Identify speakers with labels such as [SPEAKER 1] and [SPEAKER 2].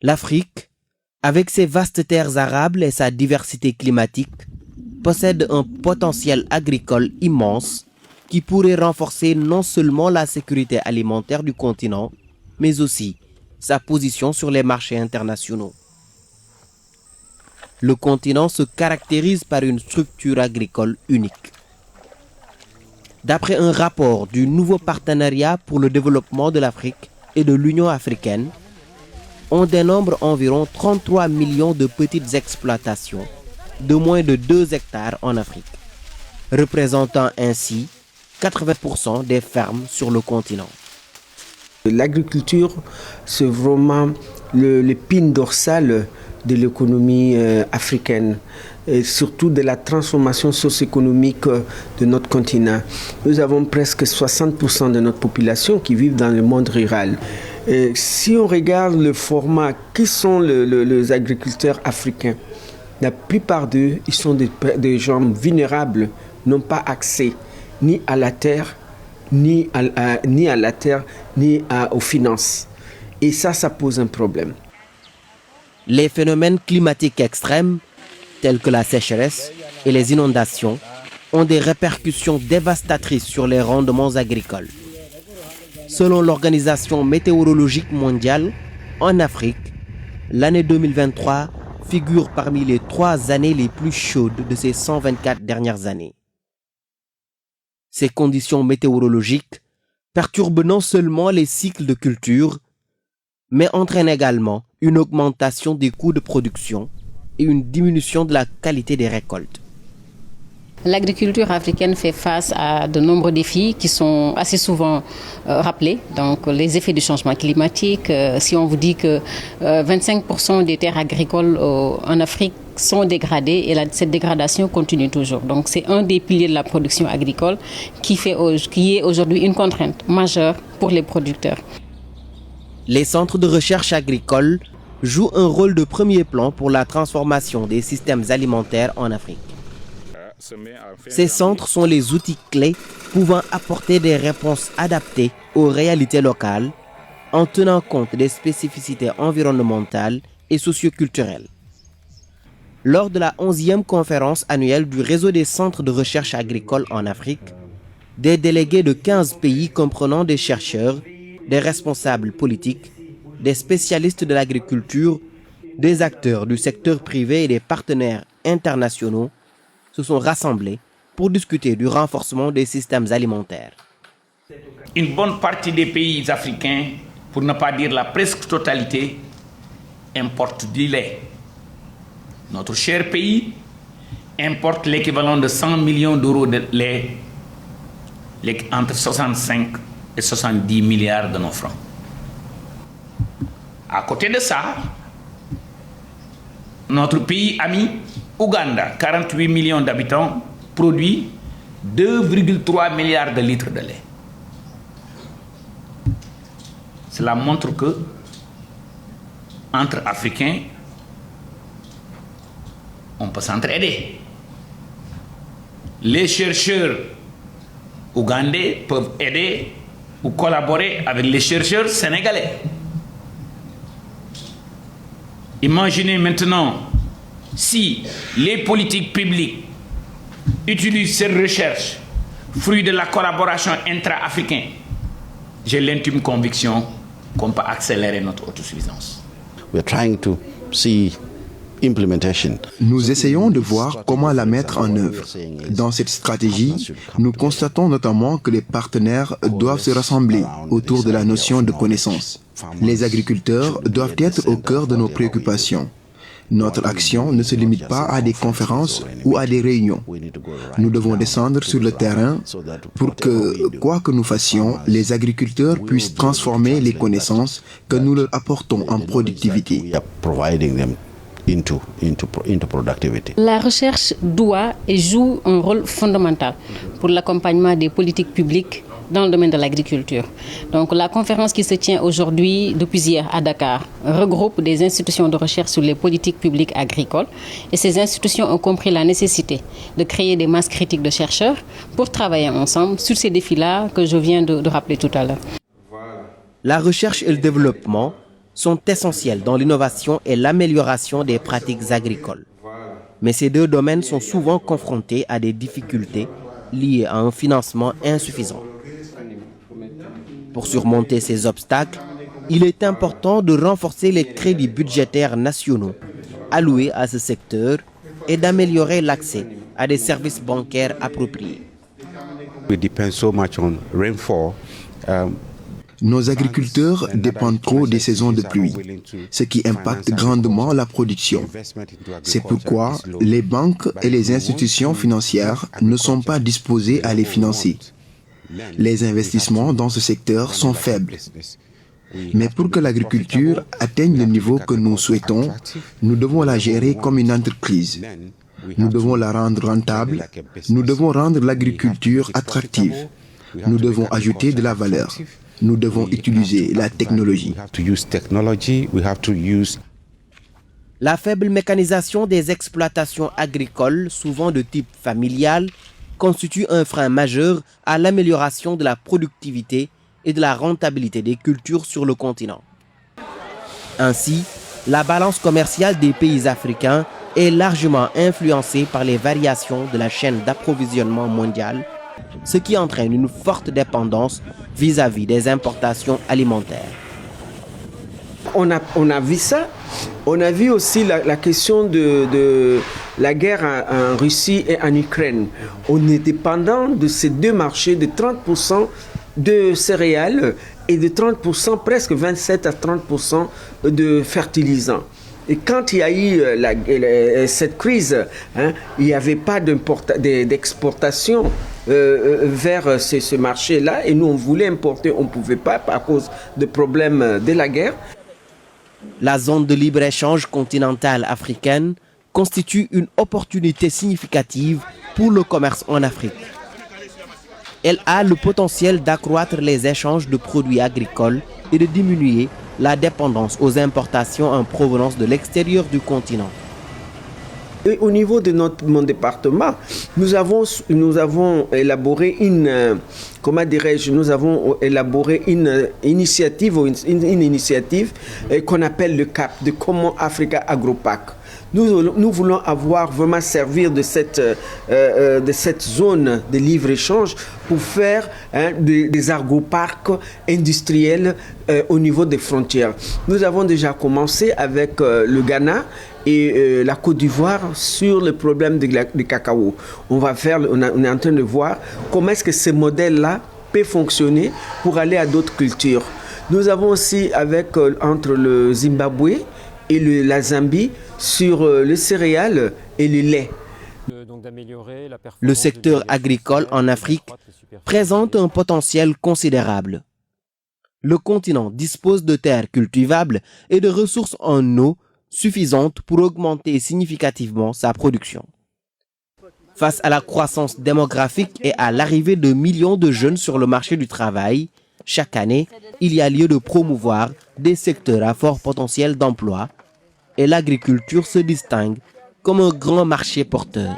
[SPEAKER 1] L'Afrique, avec ses vastes terres arables et sa diversité climatique, possède un potentiel agricole immense qui pourrait renforcer non seulement la sécurité alimentaire du continent, mais aussi sa position sur les marchés internationaux. Le continent se caractérise par une structure agricole unique. D'après un rapport du nouveau partenariat pour le développement de l'Afrique et de l'Union africaine, on dénombre environ 33 millions de petites exploitations de moins de 2 hectares en Afrique, représentant ainsi 80% des fermes sur le continent.
[SPEAKER 2] L'agriculture, c'est vraiment l'épine dorsale de l'économie africaine, et surtout de la transformation socio-économique de notre continent. Nous avons presque 60% de notre population qui vivent dans le monde rural. Et si on regarde le format, qui sont les agriculteurs africains? La plupart d'eux, ils sont des gens vulnérables, n'ont pas accès ni à la terre, ni aux finances. Et ça pose un problème.
[SPEAKER 1] Les phénomènes climatiques extrêmes, tels que la sécheresse et les inondations, ont des répercussions dévastatrices sur les rendements agricoles. Selon l'Organisation météorologique mondiale, en Afrique, l'année 2023 figure parmi les 3 années les plus chaudes de ces 124 dernières années. Ces conditions météorologiques perturbent non seulement les cycles de culture, mais entraînent également une augmentation des coûts de production et une diminution de la qualité des récoltes.
[SPEAKER 3] L'agriculture africaine fait face à de nombreux défis qui sont assez souvent rappelés. Donc les effets du changement climatique, si on vous dit que 25% des terres agricoles en Afrique sont dégradées et cette dégradation continue toujours. Donc c'est un des piliers de la production agricole qui est aujourd'hui une contrainte majeure pour les producteurs.
[SPEAKER 1] Les centres de recherche agricole jouent un rôle de premier plan pour la transformation des systèmes alimentaires en Afrique. Ces centres sont les outils clés pouvant apporter des réponses adaptées aux réalités locales en tenant compte des spécificités environnementales et socioculturelles. Lors de la 11e conférence annuelle du réseau des centres de recherche agricole en Afrique, des délégués de 15 pays comprenant des chercheurs, des responsables politiques, des spécialistes de l'agriculture, des acteurs du secteur privé et des partenaires internationaux se sont rassemblés pour discuter du renforcement des systèmes alimentaires.
[SPEAKER 4] Une bonne partie des pays africains, pour ne pas dire la presque totalité, importent du lait. Notre cher pays importe l'équivalent de 100 millions d'euros de lait, entre 65 et 70 milliards de nos francs. À côté de ça, notre pays ami, Ouganda, 48 millions d'habitants, produit 2,3 milliards de litres de lait. Cela montre que, entre Africains, on peut s'entraider. Les chercheurs ougandais peuvent aider ou collaborer avec les chercheurs sénégalais. Imaginez maintenant si les politiques publiques utilisent ces recherches, fruit de la collaboration intra-africaine. J'ai l'intime conviction qu'on peut accélérer notre autosuffisance.
[SPEAKER 5] Nous essayons de voir comment la mettre en œuvre. Dans cette stratégie, nous constatons notamment que les partenaires doivent se rassembler autour de la notion de connaissance. Les agriculteurs doivent être au cœur de nos préoccupations. Notre action ne se limite pas à des conférences ou à des réunions. Nous devons descendre sur le terrain pour que, quoi que nous fassions, les agriculteurs puissent transformer les connaissances que nous leur apportons en productivité.
[SPEAKER 3] La recherche doit et joue un rôle fondamental pour l'accompagnement des politiques publiques dans le domaine de l'agriculture. Donc la conférence qui se tient aujourd'hui, depuis hier à Dakar, regroupe des institutions de recherche sur les politiques publiques agricoles et ces institutions ont compris la nécessité de créer des masses critiques de chercheurs pour travailler ensemble sur ces défis-là que je viens de rappeler tout à l'heure.
[SPEAKER 1] La recherche et le développement sont essentiels dans l'innovation et l'amélioration des pratiques agricoles. Mais ces deux domaines sont souvent confrontés à des difficultés liées à un financement insuffisant. Pour surmonter ces obstacles, il est important de renforcer les crédits budgétaires nationaux alloués à ce secteur et d'améliorer l'accès à des services bancaires appropriés.
[SPEAKER 5] Nos agriculteurs dépendent trop des saisons de pluie, ce qui impacte grandement la production. C'est pourquoi les banques et les institutions financières ne sont pas disposées à les financer. Les investissements dans ce secteur sont faibles. Mais pour que l'agriculture atteigne le niveau que nous souhaitons, nous devons la gérer comme une entreprise. Nous devons la rendre rentable, nous devons rendre l'agriculture attractive, nous devons ajouter de la valeur, nous devons utiliser la technologie.
[SPEAKER 1] La faible mécanisation des exploitations agricoles, souvent de type familial, constitue un frein majeur à l'amélioration de la productivité et de la rentabilité des cultures sur le continent. Ainsi, la balance commerciale des pays africains est largement influencée par les variations de la chaîne d'approvisionnement mondiale, ce qui entraîne une forte dépendance vis-à-vis des importations alimentaires.
[SPEAKER 2] On a vu ça. On a vu aussi la question de la guerre en Russie et en Ukraine. On est dépendant de ces deux marchés de 30% de céréales et de 30%, presque 27 à 30% de fertilisants. Et quand il y a eu cette crise, il n'y avait pas d'exportation vers ce marché-là. Et nous, on voulait importer, on ne pouvait pas à cause de problèmes de la guerre.
[SPEAKER 1] La zone de libre-échange continentale africaine constitue une opportunité significative pour le commerce en Afrique. Elle a le potentiel d'accroître les échanges de produits agricoles et de diminuer la dépendance aux importations en provenance de l'extérieur du continent.
[SPEAKER 2] Et au niveau de mon département, nous avons élaboré une initiative qu'on appelle le CAP, de Common Africa Agropack. Nous voulons vraiment servir de cette zone de libre-échange pour faire des agroparcs industriels au niveau des frontières. Nous avons déjà commencé avec le Ghana et la Côte d'Ivoire sur le problème du cacao. On est en train de voir comment est-ce que ce modèle-là peut fonctionner pour aller à d'autres cultures. Nous avons aussi entre le Zimbabwe et la Zambie sur le céréales et le lait.
[SPEAKER 1] Le secteur agricole en Afrique présente un potentiel considérable. Le continent dispose de terres cultivables et de ressources en eau suffisantes pour augmenter significativement sa production. Face à la croissance démographique et à l'arrivée de millions de jeunes sur le marché du travail, chaque année, il y a lieu de promouvoir des secteurs à fort potentiel d'emploi et l'agriculture se distingue comme un grand marché porteur.